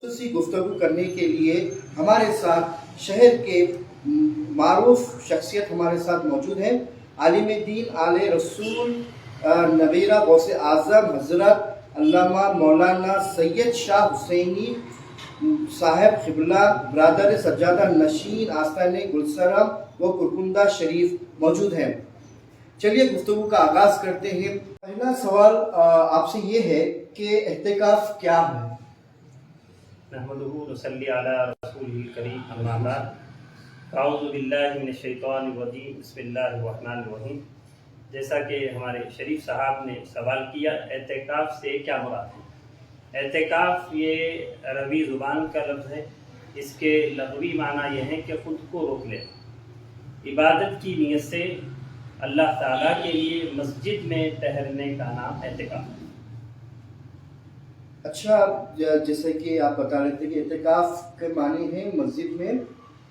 خصوصی گفتگو کرنے کے لیے ہمارے ساتھ شہر کے معروف شخصیت ہمارے ساتھ موجود ہیں۔ عالم دین آل رسول نویرہ غوث اعظم حضرت علامہ مولانا سید شاہ حسینی صاحب قبلہ برادر سجادہ نشین آستان گلسرہ و کرکندہ شریف موجود ہیں۔ چلیے گفتگو کا آغاز کرتے ہیں۔ پہلا سوال آپ سے یہ ہے کہ اعتکاف کیا ہے؟ نحمدہ ونصلی علی رسولہ الکریم، اما بعد، اعوذ باللہ من الشیطان الرجیم، بسم اللہ الرحمن الرحیم۔ جیسا کہ ہمارے شریف صاحب نے سوال کیا، اعتکاف سے کیا مراد ہے؟ اعتکاف یہ عربی زبان کا لفظ ہے۔ اس کے لغوی معنی یہ ہے کہ خود کو روک لے، عبادت کی نیت سے اللہ تعالیٰ کے لیے مسجد میں ٹہرنے کا نام اعتکاف ہے۔ اچھا، جیسے کہ آپ بتا رہے تھے کہ اعتکاف کے معنی ہے مسجد میں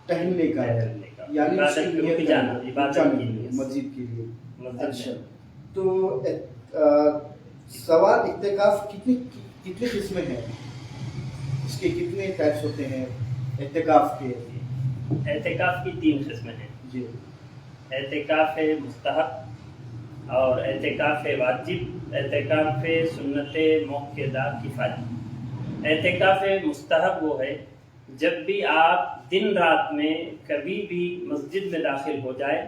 ٹہلنے کا، یعنی مسجد کے لیے۔ اچھا، تو سوال اعتکاف کتنی قسمیں ہیں؟ اس کے کتنے ٹائپس ہوتے ہیں اعتکاف کے؟ اعتکاف کی 3 قسمیں ہیں جی۔ اعتکاف مستحب اور اعتکاف واجب، اعتکاف سنت موقدہ کفایہ۔ اعتکاف مستحب وہ ہے جب بھی آپ دن رات میں کبھی بھی مسجد میں داخل ہو جائے،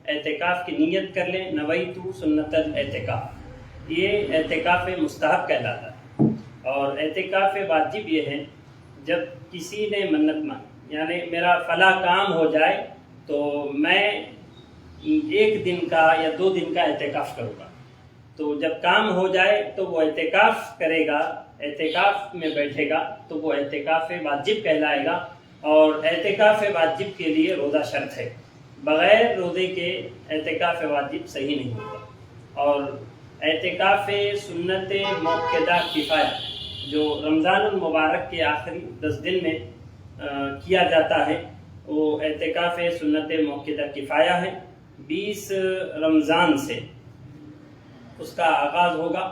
اعتکاف کی نیت کر لیں، نویت سنت الاعتکاف، یہ اعتکاف مستحب کہلاتا ہے۔ اور اعتکاف واجب یہ ہے جب کسی نے منت مانی، یعنی میرا فلاں کام ہو جائے تو میں 1 دن کا یا 2 دن کا اعتکاف کروں گا، تو جب کام ہو جائے تو وہ اعتکاف کرے گا، اعتکاف میں بیٹھے گا، تو وہ اعتکاف واجب کہلائے گا۔ اور اعتکاف واجب کے لیے روزہ شرط ہے، بغیر روزے کے اعتکاف واجب صحیح نہیں ہوگا۔ اور اعتکاف سنت موقدہ کفایہ جو رمضان المبارک کے آخری 10 دن میں کیا جاتا ہے، وہ اعتکاف سنت موقدہ کفایہ ہے۔ 20 رمضان سے اس کا آغاز ہوگا۔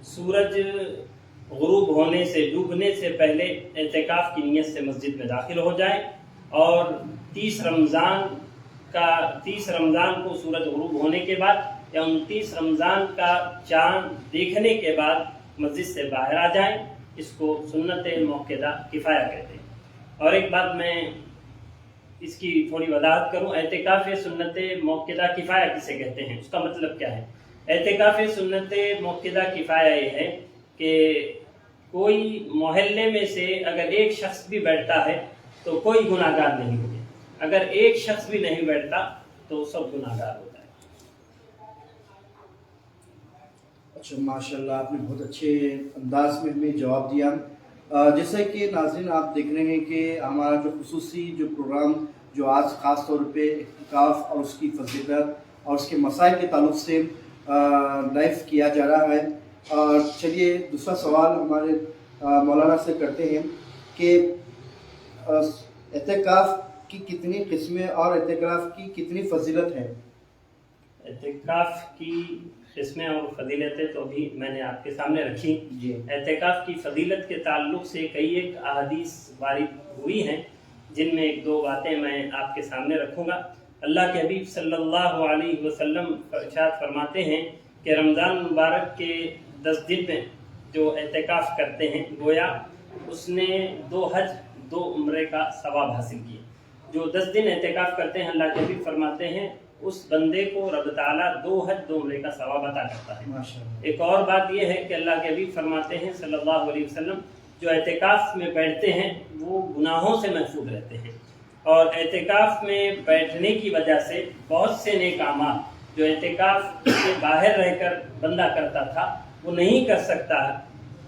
سورج غروب ہونے سے، ڈوبنے سے پہلے اعتکاف کی نیت سے مسجد میں داخل ہو جائیں، اور 30 رمضان کو سورج غروب ہونے کے بعد یا 29 رمضان کا چاند دیکھنے کے بعد مسجد سے باہر آ جائیں۔ اس کو سنت موقدہ کفایہ کہتے ہیں۔ اور ایک بات میں اس کی تھوڑی وضاحت کروں، اعتکاف سنت موقدہ کفایہ کسے کہتے ہیں، اس کا مطلب کیا ہے؟ اعتکاف سنت موقدہ کفایہ یہ ہے کہ کوئی محلے میں سے اگر ایک شخص بھی بیٹھتا ہے تو کوئی گناہ گار نہیں ہوگا، اگر ایک شخص بھی نہیں بیٹھتا تو سب گناہ گار ہوتا ہے۔ اچھا، ماشاءاللہ، آپ نے بہت اچھے انداز میں ہمیں جواب دیا۔ جیسا کہ ناظرین آپ دیکھ رہے ہیں کہ ہمارا جو خصوصی جو پروگرام جو آج خاص طور پہ اعتکاف اور اس کی فضیلت اور اس کے مسائل کے تعلق سے لائیو کیا جا رہا ہے۔ اور چلیے دوسرا سوال ہمارے مولانا سے کرتے ہیں کہ اعتکاف کی کتنی قسمیں اور اعتکاف کی کتنی فضیلت ہے؟ اعتکاف کی قسمیں اور فضیلتیں تو ابھی میں نے آپ کے سامنے رکھی۔ جی۔ اعتکاف کی فضیلت کے تعلق سے کئی ایک احادیث وارد ہوئی ہیں، جن میں 1-2 باتیں میں آپ کے سامنے رکھوں گا۔ اللہ کے حبیب صلی اللہ علیہ وسلم ارشاد فرماتے ہیں کہ رمضان مبارک کے 10 دن میں جو اعتکاف کرتے ہیں، گویا اس نے 2 حج 2 عمرے کا ثواب حاصل کیا۔ جو 10 دن اعتکاف کرتے ہیں، اللہ کے حبیب فرماتے ہیں اس بندے کو رب تعالیٰ 2 حج 2 عمرے کا ثواب عطا کرتا ہے۔ ایک اور بات یہ ہے کہ اللہ کے حبیب فرماتے ہیں صلی اللہ علیہ وسلم، جو اعتکاف میں بیٹھتے ہیں وہ گناہوں سے محفوظ رہتے ہیں۔ اور اعتکاف میں بیٹھنے کی وجہ سے بہت سے نیک اعمال جو اعتکاف سے باہر رہ کر بندہ کرتا تھا وہ نہیں کر سکتا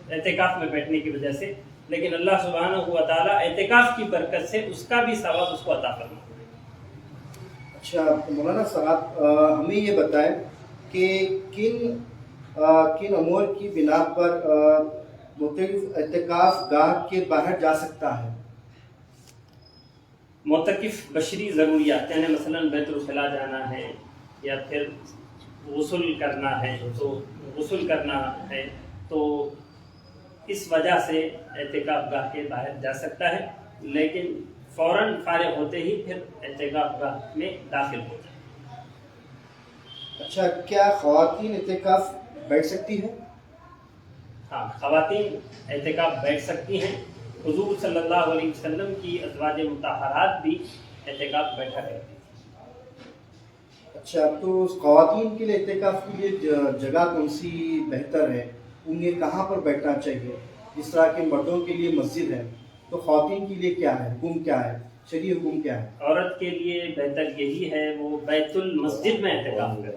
اعتکاف میں بیٹھنے کی وجہ سے، لیکن اللہ سبحانہ و تعالیٰ اعتکاف کی برکت سے اس کا بھی ثواب اس کو عطا فرماتا ہے۔ اچھا مولانا صاحب، ہمیں یہ بتائیں کہ کن امور کی بنا پر مختلف اعتکاف گاہ کے باہر جا سکتا ہے؟ معتکف بشری ضروریات، یعنی مثلا بیت الخلاء جانا ہے یا پھر غسل کرنا ہے تو اس وجہ سے اعتکاف گاہ کے باہر جا سکتا ہے، لیکن فوراً فارغ ہوتے ہی پھر اعتکاف گاہ میں داخل ہو جائے۔ اچھا، کیا خواتین اعتکاف بیٹھ سکتی ہیں؟ ہاں، خواتین اعتکاف بیٹھ سکتی ہیں۔ حضور صلی اللہ علیہ وسلم کی ازواج مطہرات بھی اعتکاف بیٹھا کرتی ہیں۔ اچھا، تو خواتین کے لیے اعتکاف کے لیے جگہ کون سی بہتر ہے؟ انہیں کہاں پر بیٹھنا چاہیے؟ جس طرح کہ مردوں کے لیے مسجد ہے، تو خواتین کے لیے کیا ہے، حکم کیا ہے، شرعی حکم کیا ہے؟ عورت کے لیے بہتر یہی ہے وہ بیت المسجد میں اعتکاف کرے،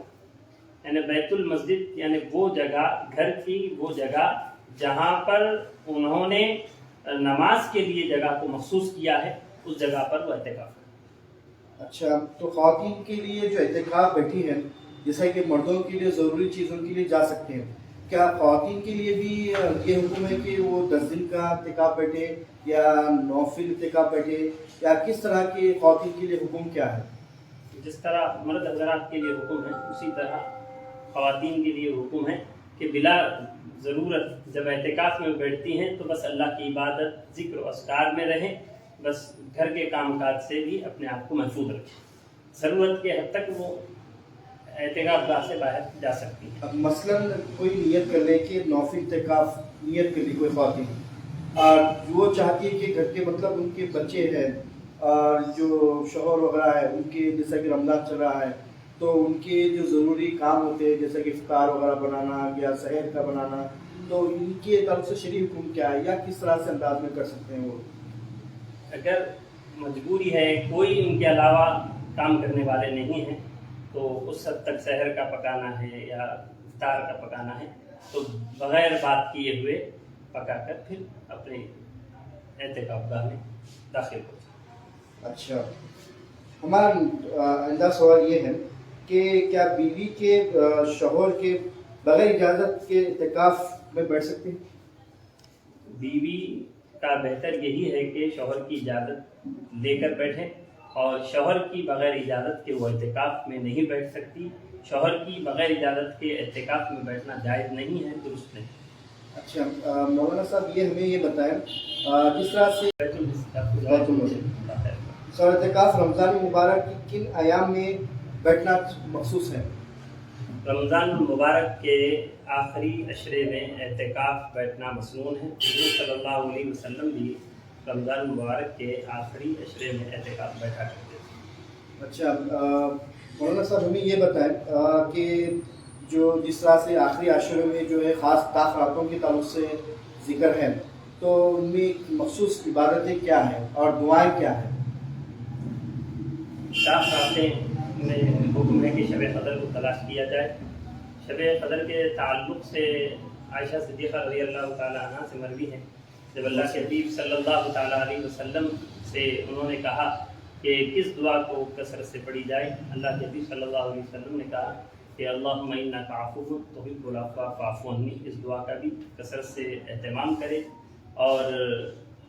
یعنی بیت المسجد یعنی وہ جگہ، گھر کی وہ جگہ جہاں پر انہوں نے نماز کے لیے جگہ کو مخصوص کیا ہے، اس جگہ پر وہ اعتکاف کرے۔ اچھا، تو خواتین کے لیے جو اعتکاف بیٹھی ہیں، جیسا کہ مردوں کے لیے ضروری چیزوں کے لیے جا سکتے ہیں، کیا خواتین کے لیے بھی یہ حکم ہے کہ وہ 10 دن کا اعتکاف بیٹھے یا نوفل اعتکاف بیٹھے، یا کس طرح کے خواتین کے لیے حکم کیا ہے؟ جس طرح مرد حضرات کے لیے حکم ہے، اسی طرح خواتین کے لیے حکم ہے کہ بلا ضرورت جب اعتکاف میں بیٹھتی ہیں تو بس اللہ کی عبادت، ذکر و اذکار میں رہیں، بس گھر کے کام کاج سے بھی اپنے آپ کو محفوظ رکھیں، ضرورت کے حد تک وہ اعتکاف گاہ سے باہر جا سکتی ہیں۔ اب مثلاً کوئی نیت کر لے کہ نوفل اعتکاف نیت کر لی کوئی خواتین، اور وہ چاہتی ہے کہ گھر کے مطلب ان کے بچے ہیں اور جو شوہر وغیرہ ہے ان کے، جیسا کہ رمضان چل رہا ہے تو ان کے جو ضروری کام ہوتے ہیں جیسا کہ افطار وغیرہ بنانا یا سحر کا بنانا، تو ان کے طرف سے شرعی حکم کیا ہے، یا کس طرح سے انداز میں کر سکتے ہیں وہ؟ اگر مجبوری ہے، کوئی ان کے علاوہ کام کرنے والے نہیں ہیں، تو اس حد تک سحر کا پکانا ہے یا افطار کا پکانا ہے تو بغیر بات کیے ہوئے پکا کر پھر اپنے اعتکاف گاہ میں داخل ہو جائے۔ اچھا، ہمارا آئندہ سوال یہ ہے کہ کیا بیوی کے شوہر کے بغیر اجازت کے اعتکاف میں بیٹھ سکتے ہیں؟ بیوی کا بہتر یہی ہے کہ شوہر کی اجازت لے کر بیٹھیں، اور شوہر کی بغیر اجازت کے وہ اعتکاف میں نہیں بیٹھ سکتی۔ شوہر کی بغیر اجازت کے اعتکاف میں بیٹھنا جائز نہیں ہے، درست نہیں۔ اچھا مولانا صاحب، یہ ہمیں یہ بتائیں جس طرح سے سر اعتکاف رمضان مبارک کی کن ایام میں بیٹھنا مخصوص ہے؟ رمضان المبارک کے آخری عشرے میں اعتکاف بیٹھنا مسنون ہے۔ حضور صلی اللہ علیہ وسلم بھی رمضان المبارک کے آخری عشرے میں اعتکاف بیٹھا کرتے تھے۔ اچھا مولانا صاحب، ہمیں یہ بتائیں کہ جو جس طرح سے آخری عشرے میں جو ہے خاص تاخراتوں کے تعلق سے ذکر ہے، تو ان میں مخصوص عبادتیں کیا ہیں اور دعائیں کیا ہیں؟ تاخراتیں میں حکم ہے کہ شب قدر کو تلاش کیا جائے۔ شب قدر کے تعلق سے عائشہ صدیقہ رضی اللہ تعالیٰ عنہ سے مروی ہے، جب اللہ کے حبیب صلی اللہ تعالیٰ علیہ وسلم سے انہوں نے کہا کہ کس دعا کو کثرت سے پڑھی جائے، اللہ کے حبیب صلی اللہ علیہ وسلم نے کہا کہ اللہم انک عفو تحب العفو فاعف عنی، اس دعا کا بھی کثرت سے اہتمام کرے۔ اور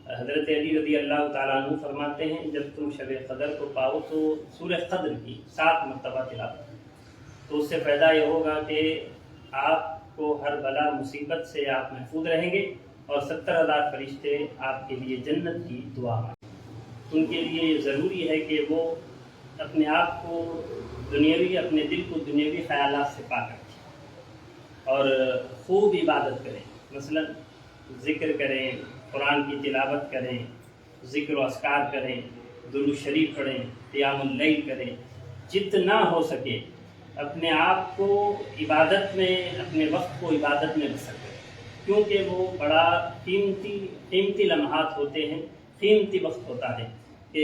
حضرت علی رضی اللہ تعالیٰ عنہ فرماتے ہیں جب تم شب قدر کو پاؤ تو سورہ قدر کی 7 مرتبہ تلاوت کرو، تو اس سے فائدہ یہ ہوگا کہ آپ کو ہر بلا مصیبت سے آپ محفوظ رہیں گے، اور 70,000 فرشتے آپ کے لیے جنت کی دعا مانگیں۔ ان کے لیے یہ ضروری ہے کہ وہ اپنے آپ کو دنیاوی، اپنے دل کو دنیاوی خیالات سے پاک رکھیں اور خوب عبادت کریں، مثلا ذکر کریں، قرآن کی تلاوت کریں، ذکر و اذکار کریں، درود شریف پڑھیں، قیام اللیل کریں، جتنا ہو سکے اپنے آپ کو عبادت میں، اپنے وقت کو عبادت میں بسر کریں، کیونکہ وہ بڑا قیمتی لمحات ہوتے ہیں، قیمتی وقت ہوتا ہے کہ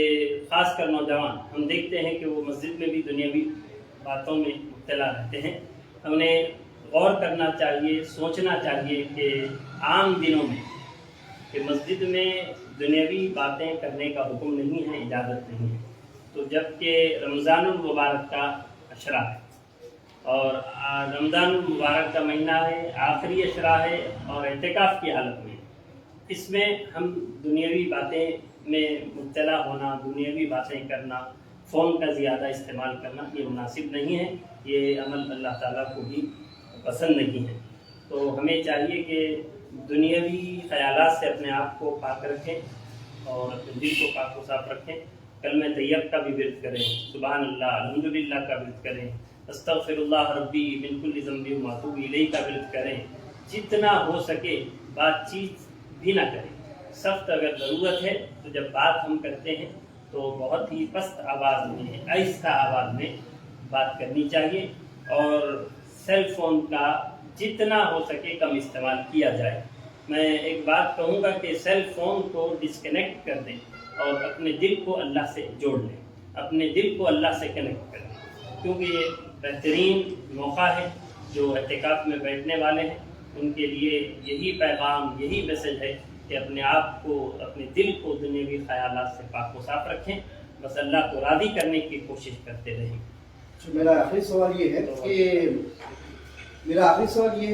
خاص کر نوجوان ہم دیکھتے ہیں کہ وہ مسجد میں بھی دنیاوی باتوں میں مبتلا رہتے ہیں۔ ہمیں غور کرنا چاہیے، سوچنا چاہیے کہ عام دنوں میں کہ مسجد میں دنیاوی باتیں کرنے کا حکم نہیں ہے، اجازت نہیں ہے، تو جب کہ رمضان المبارک کا عشرہ ہے اور رمضان المبارک کا مہینہ ہے، آخری عشرہ ہے اور اعتکاف کی حالت میں، اس میں ہم دنیاوی باتیں میں مبتلا ہونا، دنیاوی باتیں کرنا، فون کا زیادہ استعمال کرنا یہ مناسب نہیں ہے، یہ عمل اللہ تعالیٰ کو بھی پسند نہیں ہے۔ تو ہمیں چاہیے کہ دنیاوی خیالات سے اپنے آپ کو پاک رکھیں اور اپنے دل کو پاک و صاف رکھیں. کلمہ طیب کا بھی ورد کریں, سبحان اللہ الحمدللہ کا ورد کریں, استغفر اللہ ربی من کل ذنب و اتوب الیہ کا ورد کریں. جتنا ہو سکے بات چیت بھی نہ کریں. سخت اگر ضرورت ہے تو جب بات ہم کرتے ہیں تو بہت ہی پست آواز میں, آہستہ آواز میں بات کرنی چاہیے, اور سیل فون کا جتنا ہو سکے کم استعمال کیا جائے. میں ایک بات کہوں گا کہ سیل فون کو ڈسکنیکٹ کر دیں اور اپنے دل کو اللہ سے جوڑ لیں, اپنے دل کو اللہ سے کنیکٹ کر دیں, کیونکہ یہ بہترین موقع ہے. جو اعتکاف میں بیٹھنے والے ہیں ان کے لیے یہی پیغام, یہی میسج ہے کہ اپنے آپ کو, اپنے دل کو دنیاوی خیالات سے پاک و صاف رکھیں, بس اللہ کو راضی کرنے کی کوشش کرتے رہیں. میرا آخری سوال یہ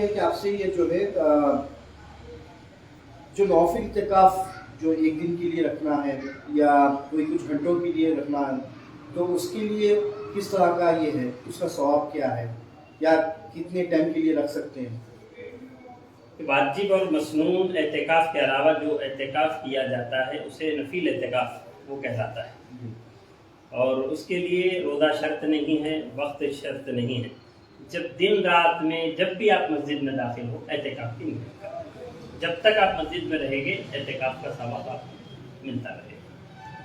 ہے کہ آپ سے یہ جو ہے جو نوفل اعتکاف جو ایک دن کے لیے رکھنا ہے یا کوئی کچھ گھنٹوں کے لیے رکھنا ہے, تو اس کے لیے کس طرح کا یہ ہے, اس کا ثواب کیا ہے, یا کتنے ٹائم کے لیے رکھ سکتے ہیں؟ واجب اور مسنون اعتکاف کے علاوہ جو اعتکاف کیا جاتا ہے اسے نفل اعتکاف وہ کہلاتا ہے, اور اس کے لیے روزہ شرط نہیں ہے, وقت شرط نہیں ہے. جب دن رات میں جب بھی آپ مسجد میں داخل ہو اعتکاف کی نیت کریں. جب تک آپ مسجد میں رہیں گے اعتکاف کا ثواب آپ کو ملتا رہے گا.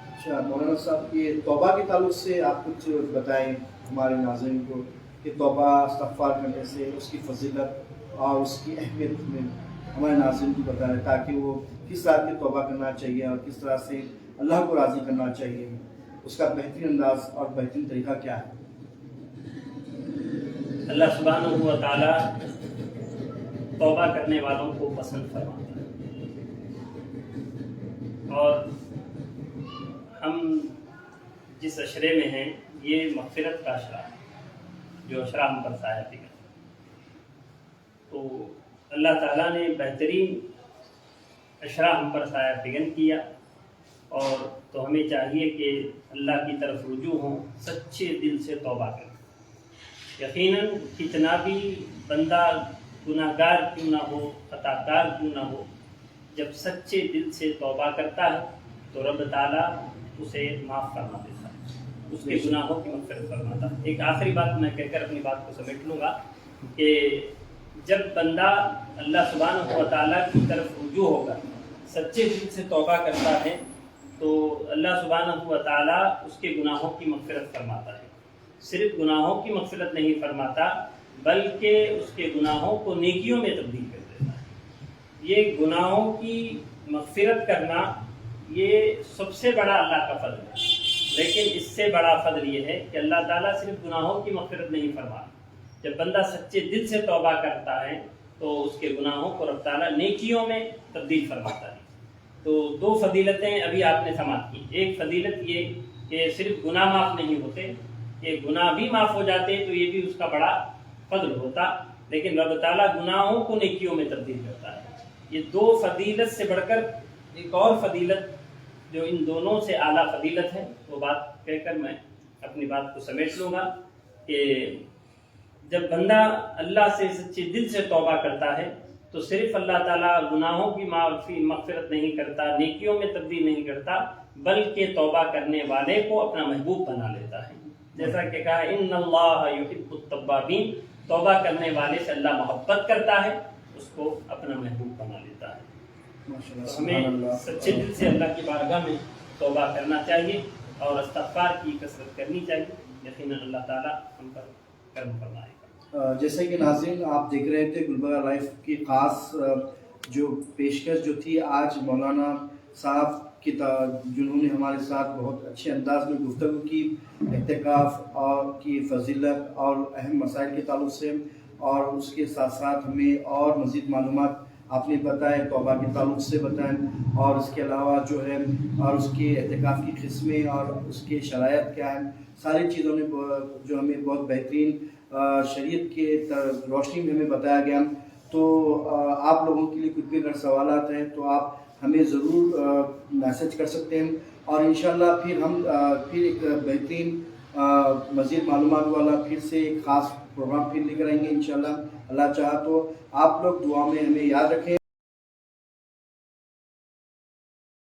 اچھا مولانا صاحب, یہ توبہ کے تعلق سے آپ کچھ بتائیں ہمارے ناظرین کو کہ توبہ استغفار کرنے سے اس کی فضیلت اور اس کی اہمیت میں ہمارے ناظرین کو بتائیں, تاکہ وہ کس طرح کی توبہ کرنا چاہیے اور کس طرح سے اللہ کو راضی کرنا چاہیے, اس کا بہترین انداز اور بہترین طریقہ کیا ہے. اللہ سبحانہ و تعالی توبہ کرنے والوں کو پسند فرماتا ہے, اور ہم جس عشرے میں ہیں یہ مغفرت کا عشرہ ہے, جو عشرہ ہم پر سایہ فکن. تو اللہ تعالیٰ نے بہترین عشرہ ہم پر سایہ فکن کیا, اور تو ہمیں چاہیے کہ اللہ کی طرف رجوع ہوں, سچے دل سے توبہ کریں. یقیناً کتنا بھی بندہ گناہ گار کیوں نہ ہو, خطا کار کیوں نہ ہو, جب سچے دل سے توبہ کرتا ہے تو رب تعالیٰ اسے معاف فرما دیتا ہے, اس کے گناہوں کی مغفرت فرماتا ہے. ایک آخری بات میں کہہ کر اپنی بات کو سمیٹ لوں گا کہ جب بندہ اللہ سبحانہ و تعالیٰ کی طرف رجوع ہوگا, سچے دل سے توبہ کرتا ہے, تو اللہ سبحانہ و تعالیٰ اس کے گناہوں کی مغفرت فرماتا ہے. صرف گناہوں کی مغفرت نہیں فرماتا بلکہ اس کے گناہوں کو نیکیوں میں تبدیل کر دیتا ہے. یہ گناہوں کی مغفرت کرنا یہ سب سے بڑا اللہ کا فضل ہے, لیکن اس سے بڑا فضل یہ ہے کہ اللہ تعالیٰ صرف گناہوں کی مغفرت نہیں فرماتا. جب بندہ سچے دل سے توبہ کرتا ہے تو اس کے گناہوں کو رب تعالیٰ نیکیوں میں تبدیل فرماتا ہے. تو دو فضیلتیں ابھی آپ نے سماعت کی. ایک فضیلت یہ کہ صرف گناہ معاف نہیں ہوتے, کہ گناہ بھی معاف ہو جاتے تو یہ بھی اس کا بڑا فضل ہوتا, لیکن رب تعالیٰ گناہوں کو نیکیوں میں تبدیل کرتا ہے. یہ دو فضیلت سے بڑھ کر ایک اور فضیلت جو ان دونوں سے اعلیٰ فضیلت ہے, وہ بات کہہ کر میں اپنی بات کو سمیٹ لوں گا کہ جب بندہ اللہ سے سچے دل سے توبہ کرتا ہے تو صرف اللہ تعالیٰ گناہوں کی مغفرت نہیں کرتا, نیکیوں میں تبدیل نہیں کرتا, بلکہ توبہ کرنے والے کو اپنا محبوب بنا لیتا ہے. جیسا کہ کہا ان اللہ یحب التوابین, توبہ کرنے والے سے اللہ محبت کرتا ہے, اس کو اپنا محبوب بنا لیتا ہے. ہمیں سچے دل سے اللہ کی بارگاہ میں توبہ کرنا چاہیے اور استغفار کی کثرت کرنی چاہیے. یقیناً اللہ تعالیٰ ہم پر کرم فرمائے گا. جیسے کہ ناظرین آپ دیکھ رہے تھے گلبرگہ لائف کی خاص جو پیشکش جو تھی آج مولانا صاحب کی جنہوں نے ہمارے ساتھ بہت اچھے انداز میں گفتگو کی اعتکاف اور کی فضیلت اور اہم مسائل کے تعلق سے, اور اس کے ساتھ ساتھ ہمیں اور مزید معلومات آپ نے بتائے توبہ کے تعلق سے بتائیں, اور اس کے علاوہ جو ہے اور اس کے اعتکاف کی قسمیں اور اس کے شرائط کیا ہیں, ساری چیزوں نے جو ہمیں بہت بہترین شریعت کے روشنی میں ہمیں بتایا گیا. تو آپ لوگوں کے لیے کچھ بھی اگر سوالات ہیں تو آپ ہمیں ضرور میسج کر سکتے ہیں, اور انشاءاللہ پھر ہم پھر ایک بہترین مزید معلومات والا پھر سے ایک خاص پروگرام پھر لے کر آئیں گے انشاءاللہ. اللہ چاہا تو آپ لوگ دعا میں ہمیں یاد رکھیں.